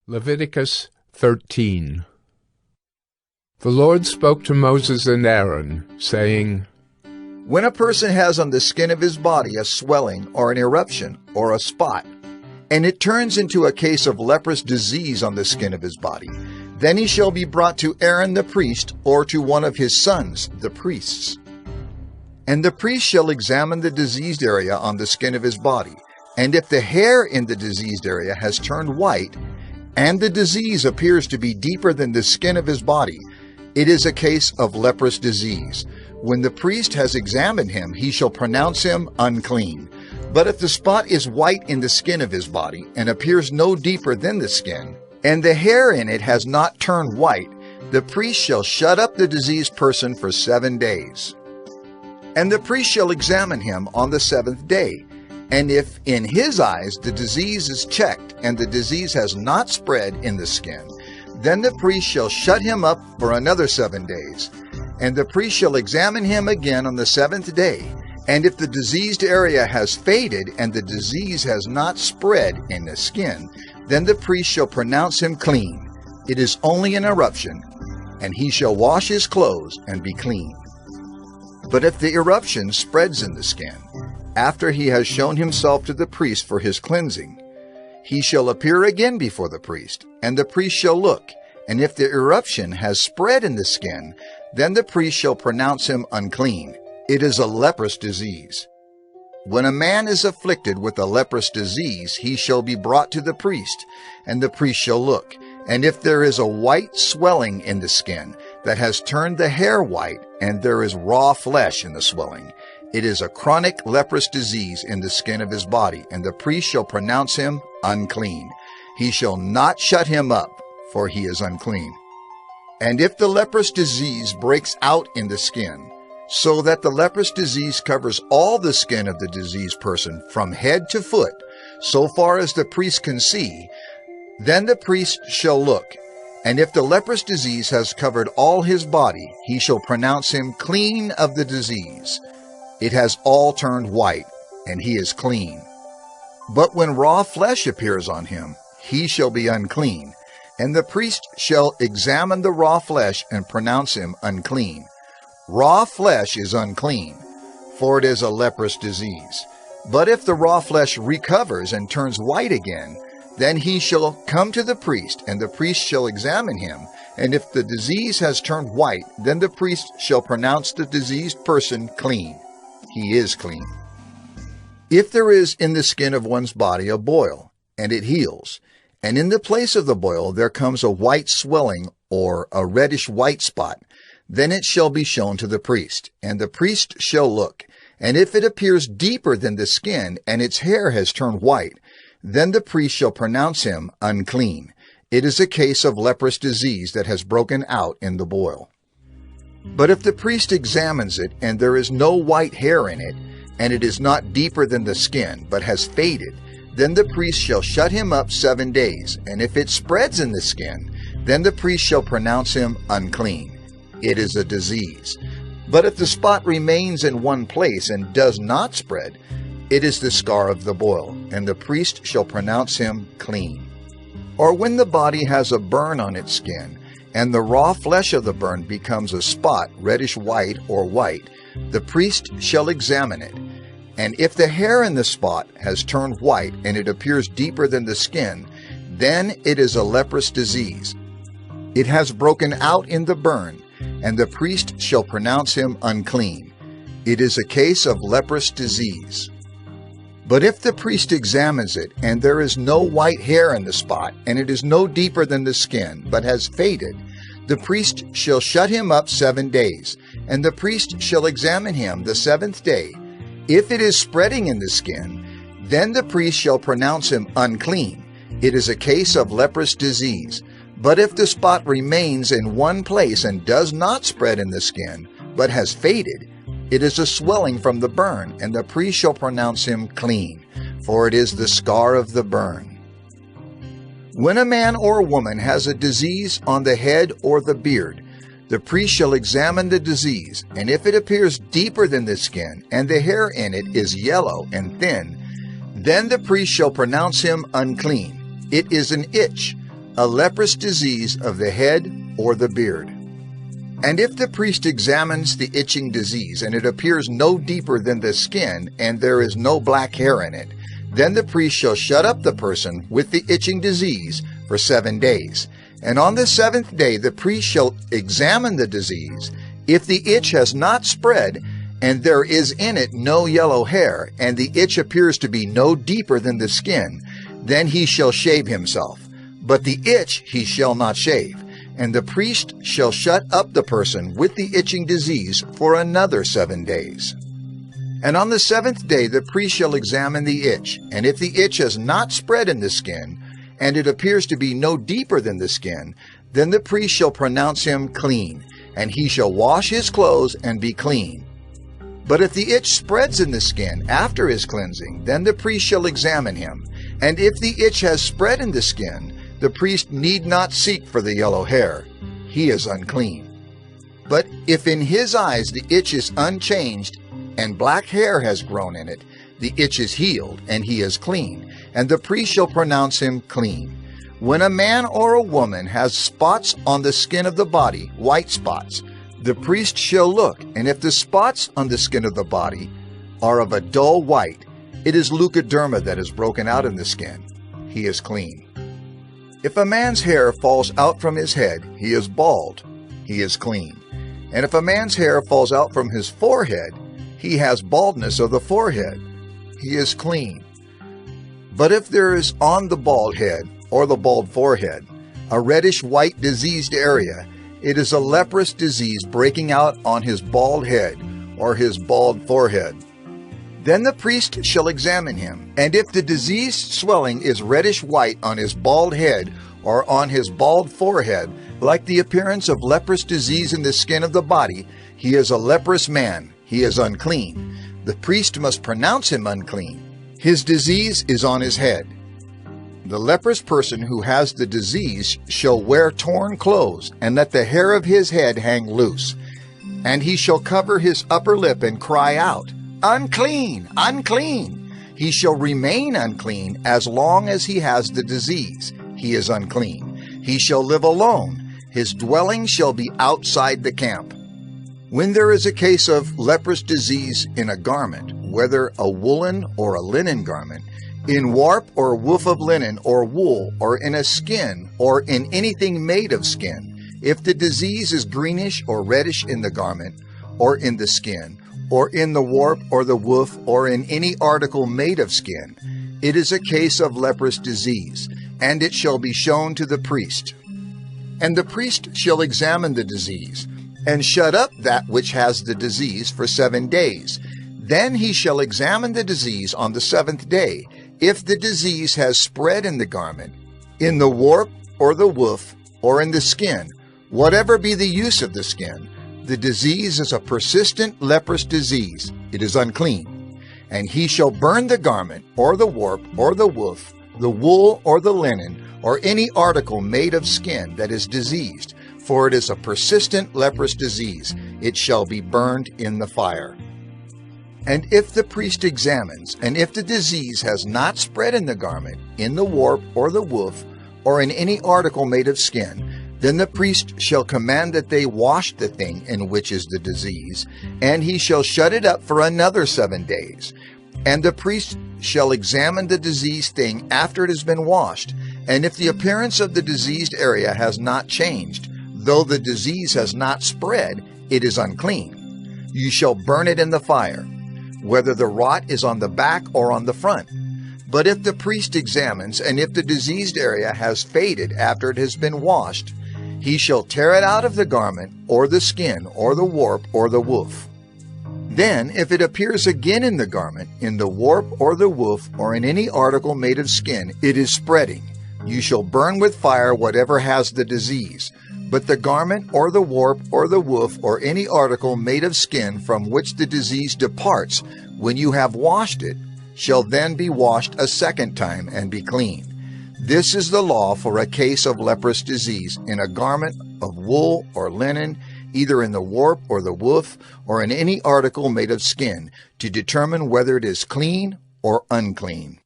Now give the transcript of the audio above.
Leviticus 13. The Lord spoke to Moses and Aaron, saying, When a person has on the skin of his body a swelling or an eruption or a spot, and it turns into a case of leprous disease on the skin of his body, then he shall be brought to Aaron the priest or to one of his sons, the priests. And the priest shall examine the diseased area on the skin of his body, and if the hair in the diseased area has turned white, and the disease appears to be deeper than the skin of his body, it is a case of leprous disease. When the priest has examined him, he shall pronounce him unclean. But if the spot is white in the skin of his body, and appears no deeper than the skin, and the hair in it has not turned white, the priest shall shut up the diseased person for 7 days. And the priest shall examine him on the 7th day. And if in his eyes the disease is checked, and the disease has not spread in the skin, then the priest shall shut him up for another 7 days. And the priest shall examine him again on the 7th day. And if the diseased area has faded, and the disease has not spread in the skin, then the priest shall pronounce him clean. It is only an eruption, and he shall wash his clothes and be clean. But if the eruption spreads in the skin, after he has shown himself to the priest for his cleansing, he shall appear again before the priest, and the priest shall look, and if the eruption has spread in the skin, then the priest shall pronounce him unclean. It is a leprous disease. When a man is afflicted with a leprous disease, he shall be brought to the priest, and the priest shall look, and if there is a white swelling in the skin that has turned the hair white, and there is raw flesh in the swelling, it is a chronic leprous disease in the skin of his body, and the priest shall pronounce him unclean. He shall not shut him up, for he is unclean. And if the leprous disease breaks out in the skin, so that the leprous disease covers all the skin of the diseased person from head to foot, so far as the priest can see, then the priest shall look, and if the leprous disease has covered all his body, he shall pronounce him clean of the disease. It has all turned white, and he is clean. But when raw flesh appears on him, he shall be unclean, and the priest shall examine the raw flesh and pronounce him unclean. Raw flesh is unclean, for it is a leprous disease. But if the raw flesh recovers and turns white again, then he shall come to the priest, and the priest shall examine him. And if the disease has turned white, then the priest shall pronounce the diseased person clean. He is clean. If there is in the skin of one's body a boil, and it heals, and in the place of the boil there comes a white swelling or a reddish-white spot, then it shall be shown to the priest, and the priest shall look. And if it appears deeper than the skin, and its hair has turned white, then the priest shall pronounce him unclean. It is a case of leprous disease that has broken out in the boil. But if the priest examines it, and there is no white hair in it, and it is not deeper than the skin, but has faded, then the priest shall shut him up 7 days. And if it spreads in the skin, then the priest shall pronounce him unclean. It is a disease. But if the spot remains in one place and does not spread, it is the scar of the boil, and the priest shall pronounce him clean. Or when the body has a burn on its skin, and the raw flesh of the burn becomes a spot, reddish white or white, the priest shall examine it. And if the hair in the spot has turned white, and it appears deeper than the skin, then it is a leprous disease. It has broken out in the burn, and the priest shall pronounce him unclean. It is a case of leprous disease. But if the priest examines it, and there is no white hair in the spot, and it is no deeper than the skin, but has faded, the priest shall shut him up 7 days, and the priest shall examine him the 7th day. If it is spreading in the skin, then the priest shall pronounce him unclean. It is a case of leprous disease. But if the spot remains in one place and does not spread in the skin, but has faded, it is a swelling from the burn, and the priest shall pronounce him clean, for it is the scar of the burn. When a man or a woman has a disease on the head or the beard, the priest shall examine the disease, and if it appears deeper than the skin, and the hair in it is yellow and thin, then the priest shall pronounce him unclean. It is an itch, a leprous disease of the head or the beard. And if the priest examines the itching disease, and it appears no deeper than the skin, and there is no black hair in it, then the priest shall shut up the person with the itching disease for 7 days. And on the 7th day the priest shall examine the disease. If the itch has not spread, and there is in it no yellow hair, and the itch appears to be no deeper than the skin, then he shall shave himself. But the itch he shall not shave. And the priest shall shut up the person with the itching disease for another 7 days. And on the 7th day the priest shall examine the itch, and if the itch has not spread in the skin, and it appears to be no deeper than the skin, then the priest shall pronounce him clean, and he shall wash his clothes and be clean. But if the itch spreads in the skin after his cleansing, then the priest shall examine him, and if the itch has spread in the skin, the priest need not seek for the yellow hair. He is unclean. But if in his eyes the itch is unchanged, and black hair has grown in it, the itch is healed, and he is clean, and the priest shall pronounce him clean. When a man or a woman has spots on the skin of the body, white spots, the priest shall look, and if the spots on the skin of the body are of a dull white, it is leukoderma that is broken out in the skin. He is clean. If a man's hair falls out from his head, he is bald. He is clean. And if a man's hair falls out from his forehead, he has baldness of the forehead. He is clean. But if there is on the bald head or the bald forehead a reddish-white diseased area, it is a leprous disease breaking out on his bald head or his bald forehead. Then the priest shall examine him, and if the diseased swelling is reddish-white on his bald head or on his bald forehead, like the appearance of leprous disease in the skin of the body, he is a leprous man. He is unclean. The priest must pronounce him unclean. His disease is on his head. The leprous person who has the disease shall wear torn clothes, and let the hair of his head hang loose. And he shall cover his upper lip and cry out, "Unclean! Unclean!" He shall remain unclean as long as he has the disease. He is unclean. He shall live alone. His dwelling shall be outside the camp. When there is a case of leprous disease in a garment, whether a woolen or a linen garment, in warp or woof of linen or wool, or in a skin, or in anything made of skin, if the disease is greenish or reddish in the garment, or in the skin, or in the warp or the woof, or in any article made of skin, it is a case of leprous disease, and it shall be shown to the priest. And the priest shall examine the disease, and shut up that which has the disease for 7 days. Then he shall examine the disease on the 7th day. If the disease has spread in the garment, in the warp or the woof, or in the skin, whatever be the use of the skin, the disease is a persistent leprous disease. It is unclean. And he shall burn the garment, or the warp, or the woof, the wool, or the linen, or any article made of skin that is diseased, for it is a persistent leprous disease. It shall be burned in the fire. And if the priest examines, and if the disease has not spread in the garment, in the warp, or the woof, or in any article made of skin, then the priest shall command that they wash the thing in which is the disease, and he shall shut it up for another 7 days. And the priest shall examine the diseased thing after it has been washed, and if the appearance of the diseased area has not changed, though the disease has not spread, it is unclean. You shall burn it in the fire, whether the rot is on the back or on the front. But if the priest examines, and if the diseased area has faded after it has been washed, he shall tear it out of the garment, or the skin, or the warp, or the woof. Then, if it appears again in the garment, in the warp, or the woof, or in any article made of skin, it is spreading. You shall burn with fire whatever has the disease. But the garment, or the warp, or the woof, or any article made of skin from which the disease departs, when you have washed it, shall then be washed a 2nd time and be clean. This is the law for a case of leprous disease in a garment of wool or linen, either in the warp or the woof, or in any article made of skin, to determine whether it is clean or unclean.